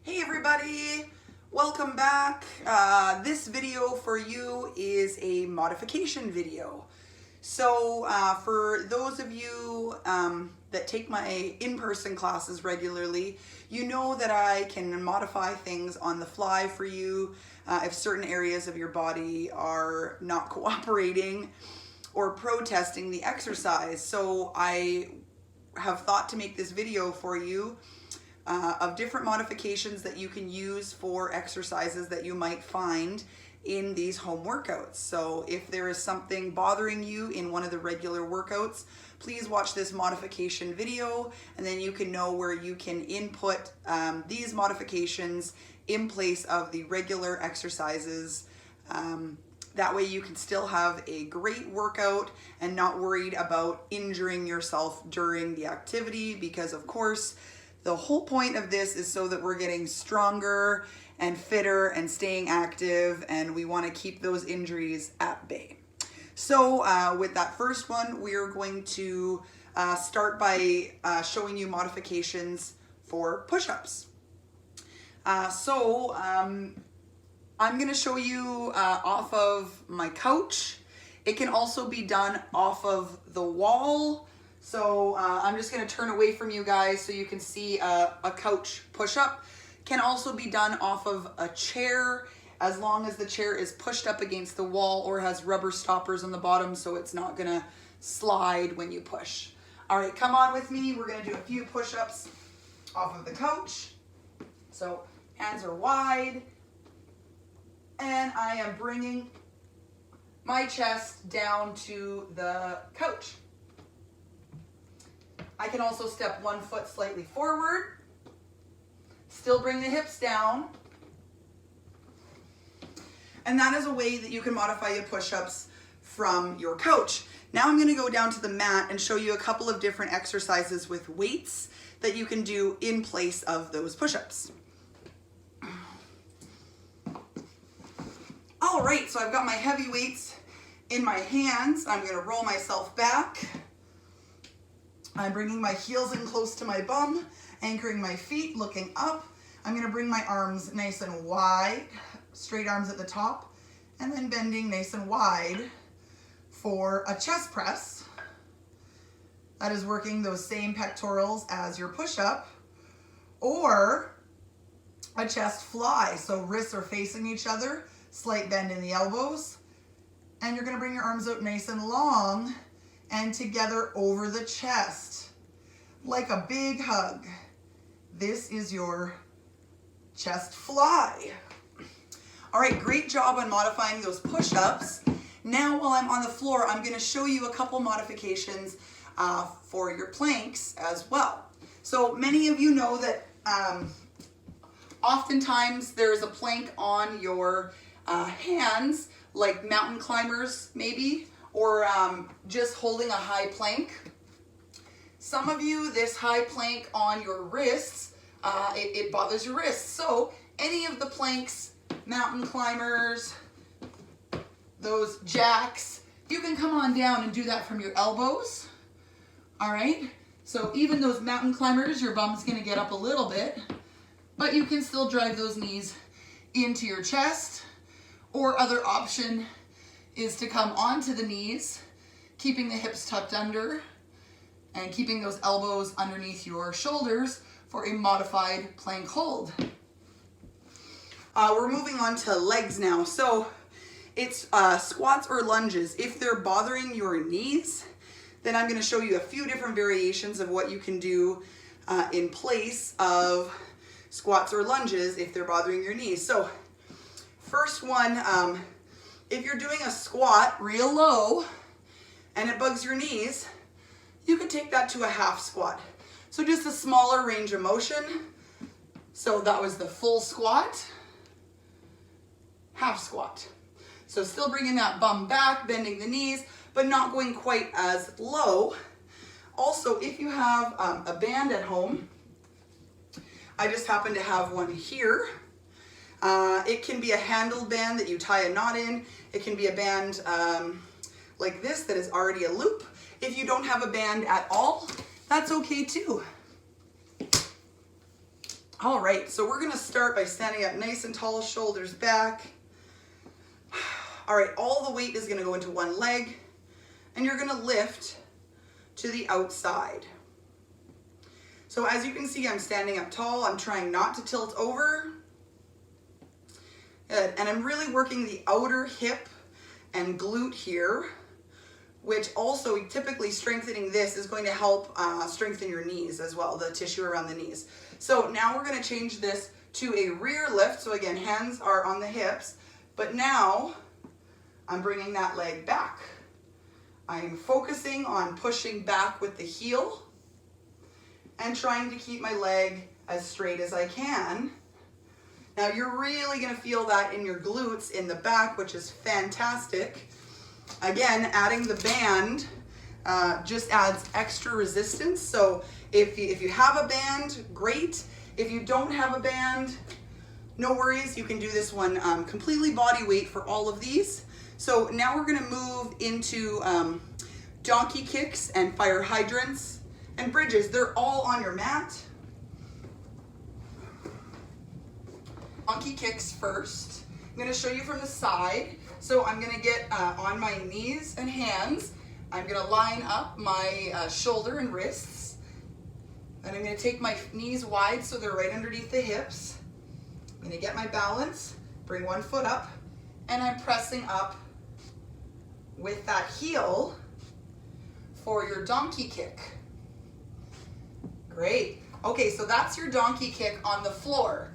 Hey everybody, welcome back. This video for you is a modification video. So for those of you that take my in-person classes regularly, you know that I can modify things on the fly for you if certain areas of your body are not cooperating or protesting the exercise. So I have thought to make this video for you of different modifications that you can use for exercises that you might find in these home workouts. So if there is something bothering you in one of the regular workouts, please watch this modification video, and then you can know where you can input these modifications in place of the regular exercises. That way you can still have a great workout and not worried about injuring yourself during the activity, because of course the whole point of this is so that we're getting stronger and fitter and staying active, and we want to keep those injuries at bay. So with that first one, we're going to start by showing you modifications for push-ups. I'm going to show you off of my couch. It can also be done off of the wall. So I'm just going to turn away from you guys so you can see a couch push-up. Can also be done off of a chair, as long as the chair is pushed up against the wall or has rubber stoppers on the bottom so it's not going to slide when you push. All right, come on with me. We're going to do a few push-ups off of the couch. So hands are wide, and I am bringing my chest down to the couch. I can also step one foot slightly forward, still bring the hips down. And that is a way that you can modify your push-ups from your couch. Now I'm going to go down to the mat and show you a couple of different exercises with weights that you can do in place of those push-ups. All right, so I've got my heavy weights in my hands. I'm going to roll myself back. I'm bringing my heels in close to my bum, anchoring my feet, looking up. I'm going to bring my arms nice and wide, straight arms at the top, and then bending nice and wide for a chest press. That is working those same pectorals as your push-up, or a chest fly. So wrists are facing each other, slight bend in the elbows, and you're going to bring your arms out nice and long and together over the chest like a big hug. This is your chest fly. All right, great job on modifying those push-ups. Now while I'm on the floor, I'm going to show you a couple modifications for your planks as well. So many of you know that oftentimes there's a plank on your hands, like mountain climbers maybe, or just holding a high plank. Some of you, this high plank on your wrists, it bothers your wrists. So any of the planks, mountain climbers, those jacks, you can come on down and do that from your elbows. All right, so even those mountain climbers, your bum's gonna get up a little bit, but you can still drive those knees into your chest. Or other option is to come onto the knees, keeping the hips tucked under and keeping those elbows underneath your shoulders for a modified plank hold. We're moving on to legs now. So it's squats or lunges. If they're bothering your knees, then I'm going to show you a few different variations of what you can do in place of squats or lunges if they're bothering your knees. So first one, if you're doing a squat real low and it bugs your knees, you can take that to a half squat. So just a smaller range of motion. So that was the full squat, half squat. So still bringing that bum back, bending the knees, but not going quite as low. Also, if you have a band at home, I just happen to have one here. It can be a handled band that you tie a knot in. It can be a band like this that is already a loop. If you don't have a band at all, that's okay too. All right, so we're gonna start by standing up nice and tall, shoulders back. All right, all the weight is gonna go into one leg, and you're gonna lift to the outside. So as you can see, I'm standing up tall. I'm trying not to tilt over. Good. And I'm really working the outer hip and glute here, which also typically strengthening this is going to help strengthen your knees as well, the tissue around the knees. So now we're going to change this to a rear lift. So again, hands are on the hips, but now I'm bringing that leg back. I'm focusing on pushing back with the heel and trying to keep my leg as straight as I can. Now you're really gonna feel that in your glutes in the back, which is fantastic. Again, adding the band just adds extra resistance. So if you have a band, great. If you don't have a band, no worries. You can do this one completely body weight for all of these. So now we're gonna move into donkey kicks and fire hydrants and bridges. They're all on your mat. Donkey kicks first. I'm gonna show you from the side. So I'm gonna get on my knees and hands. I'm gonna line up my shoulder and wrists. And I'm gonna take my knees wide so they're right underneath the hips. I'm gonna get my balance, bring one foot up, and I'm pressing up with that heel for your donkey kick. Great. Okay, so that's your donkey kick on the floor.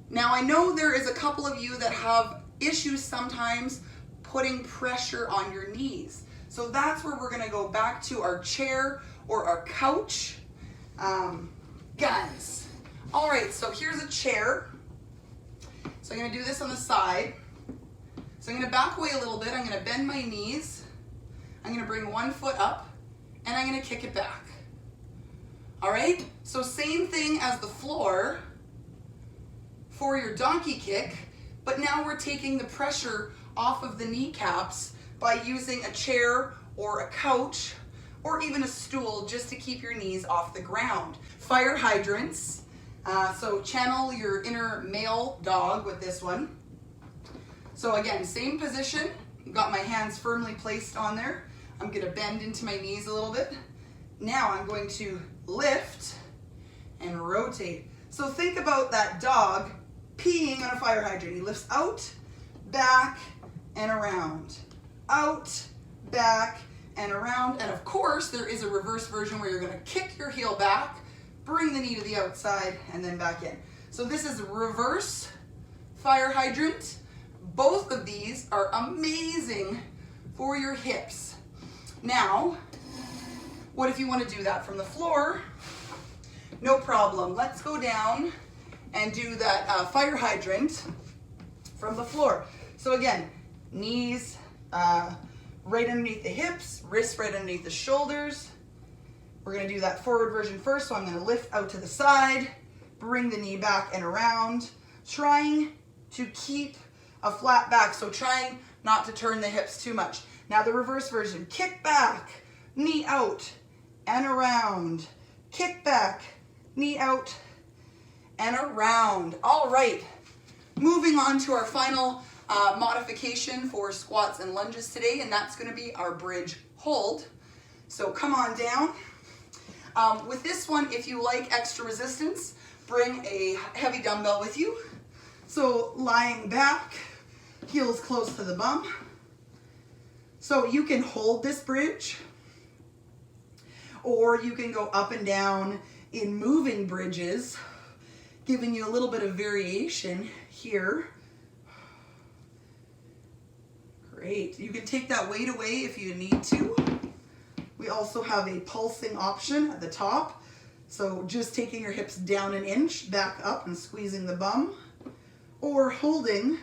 Now I know there is a couple of you that have issues sometimes putting pressure on your knees. So that's where we're gonna go back to our chair or our couch guns. All right, so here's a chair. So I'm gonna do this on the side. So I'm gonna back away a little bit. I'm gonna bend my knees. I'm gonna bring one foot up and I'm gonna kick it back. All right, so same thing as the floor for your donkey kick, but now we're taking the pressure off of the kneecaps by using a chair or a couch or even a stool just to keep your knees off the ground. Fire hydrants. So channel your inner male dog with this one. So again, same position. Got my hands firmly placed on there. I'm gonna bend into my knees a little bit. Now I'm going to lift and rotate. So think about that dog peeing on a fire hydrant. He lifts out, back, and around. Out, back, and around. And of course, there is a reverse version where you're gonna kick your heel back, bring the knee to the outside, and then back in. So this is a reverse fire hydrant. Both of these are amazing for your hips. Now, what if you want to do that from the floor? No problem. Let's go down and do that fire hydrant from the floor. So again, knees right underneath the hips, wrists right underneath the shoulders. We're gonna do that forward version first. So I'm gonna lift out to the side, bring the knee back and around, trying to keep a flat back. So trying not to turn the hips too much. Now the reverse version, kick back, knee out and around, kick back, knee out and around. All right, moving on to our final modification for squats and lunges today, and that's gonna be our bridge hold. So come on down. With this one, if you like extra resistance, bring a heavy dumbbell with you. So lying back, heels close to the bum. So you can hold this bridge, or you can go up and down in moving bridges, giving you a little bit of variation here. Great. You can take that weight away if you need to. We also have a pulsing option at the top. So just taking your hips down an inch, back up and squeezing the bum, or holding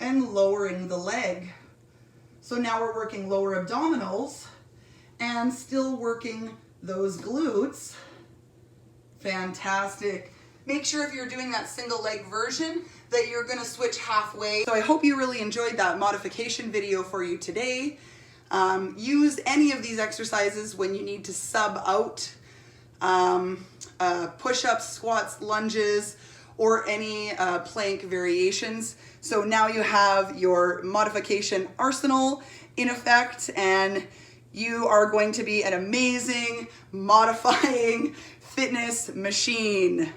and lowering the leg. So now we're working lower abdominals and still working those glutes. Fantastic. Make sure if you're doing that single leg version that you're gonna switch halfway. So I hope you really enjoyed that modification video for you today. Use any of these exercises when you need to sub out push-ups, squats, lunges, or any plank variations. So now you have your modification arsenal in effect, and you are going to be an amazing modifying fitness machine.